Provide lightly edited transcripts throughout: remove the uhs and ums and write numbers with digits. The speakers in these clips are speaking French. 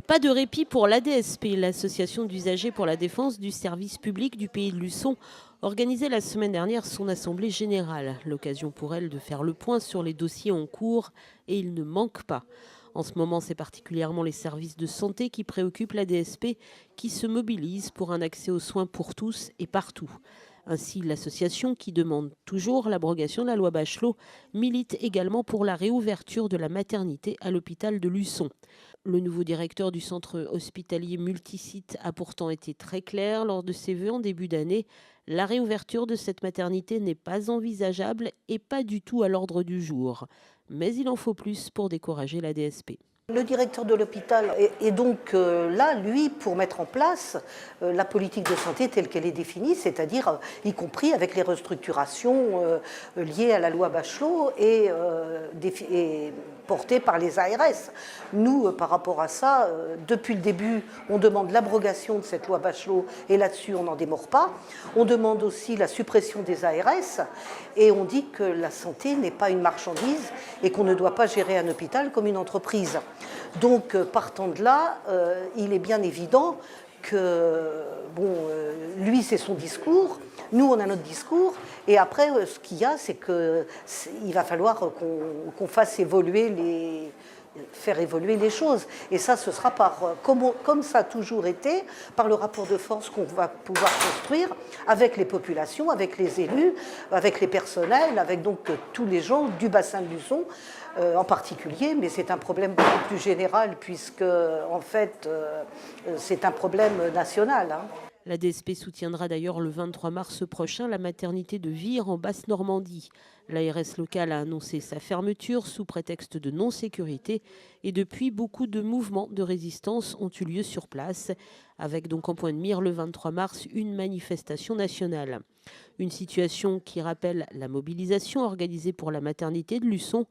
Pas de répit pour l'ADSP, l'association d'usagers pour la défense du service public du pays de Luçon, organisait la semaine dernière son assemblée générale. L'occasion pour elle de faire le point sur les dossiers en cours, et il ne manque pas. En ce moment, c'est particulièrement les services de santé qui préoccupent l'ADSP, qui se mobilisent pour un accès aux soins pour tous et partout. Ainsi, l'association, qui demande toujours l'abrogation de la loi Bachelot, milite également pour la réouverture de la maternité à l'hôpital de Luçon. Le nouveau directeur du centre hospitalier multisite a pourtant été très clair lors de ses vœux en début d'année. La réouverture de cette maternité n'est pas envisageable et pas du tout à l'ordre du jour. Mais il en faut plus pour décourager la DSP. Le directeur de l'hôpital est donc là, lui, pour mettre en place la politique de santé telle qu'elle est définie, c'est-à-dire y compris avec les restructurations liées à la loi Bachelot et portées par les ARS. Nous, par rapport à ça, depuis le début, on demande l'abrogation de cette loi Bachelot et là-dessus, on n'en démord pas. On demande aussi la suppression des ARS et on dit que la santé n'est pas une marchandise et qu'on ne doit pas gérer un hôpital comme une entreprise. Donc, partant de là, il est bien évident que, lui, c'est son discours, nous, on a notre discours, et après, ce qu'il y a, c'est qu'il va falloir qu'on fasse faire évoluer les choses. Et ça, ce sera comme ça a toujours été, par le rapport de force qu'on va pouvoir construire avec les populations, avec les élus, avec les personnels, avec donc tous les gens du bassin de Luçon en particulier, mais c'est un problème beaucoup plus général puisque, en fait, c'est un problème national. La DSP soutiendra d'ailleurs le 23 mars prochain la maternité de Vire en Basse-Normandie. L'ARS locale a annoncé sa fermeture sous prétexte de non-sécurité et depuis, beaucoup de mouvements de résistance ont eu lieu sur place, avec donc en point de mire le 23 mars une manifestation nationale. Une situation qui rappelle la mobilisation organisée pour la maternité de Luçon.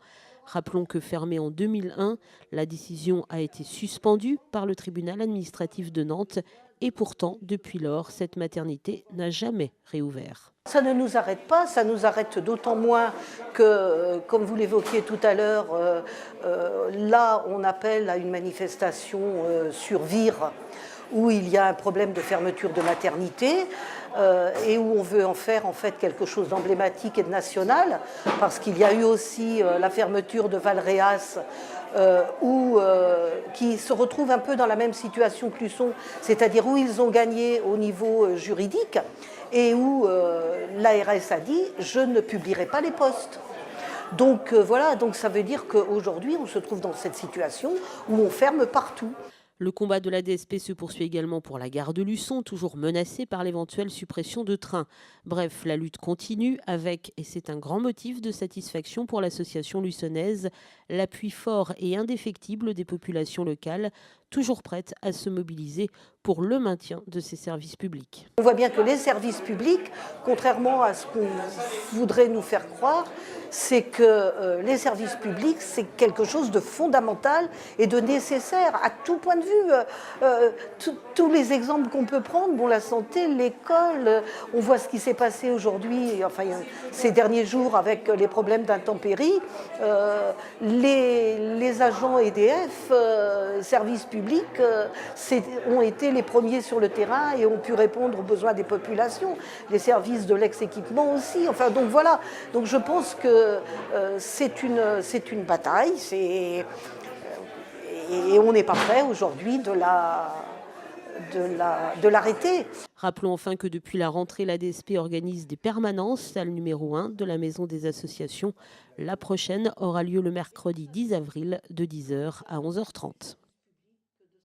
Rappelons que fermée en 2001, la décision a été suspendue par le tribunal administratif de Nantes et pourtant, depuis lors, cette maternité n'a jamais réouvert. Ça ne nous arrête pas, ça nous arrête d'autant moins que, comme vous l'évoquiez tout à l'heure, là on appelle à une manifestation sur Vire où il y a un problème de fermeture de maternité et où on veut en faire en fait quelque chose d'emblématique et de national, parce qu'il y a eu aussi la fermeture de Valréas qui se retrouvent un peu dans la même situation que Luçon, c'est-à-dire où ils ont gagné au niveau juridique et où l'ARS a dit « je ne publierai pas les postes ». Donc voilà, donc ça veut dire qu'aujourd'hui on se trouve dans cette situation où on ferme partout. Le combat de la DSP se poursuit également pour la gare de Luçon, toujours menacée par l'éventuelle suppression de trains. Bref, la lutte continue avec, et c'est un grand motif de satisfaction pour l'association luçonnaise, l'appui fort et indéfectible des populations locales, toujours prêtes à se mobiliser pour le maintien de ces services publics. On voit bien que les services publics, contrairement à ce qu'on voudrait nous faire croire, c'est que les services publics, c'est quelque chose de fondamental et de nécessaire à tout point de vue. Tous les exemples qu'on peut prendre, bon, la santé, l'école, on voit ce qui s'est passé aujourd'hui, enfin ces derniers jours avec les problèmes d'intempéries. Les agents EDF, services publics, ont été les premiers sur le terrain et ont pu répondre aux besoins des populations. Les services de l'ex-équipement aussi. Enfin, donc voilà. Donc je pense que c'est une bataille et on n'est pas prêt aujourd'hui de l'arrêter. Rappelons enfin que depuis la rentrée, la DSP organise des permanences, salle numéro 1 de la Maison des Associations. La prochaine aura lieu le mercredi 10 avril de 10h à 11h30.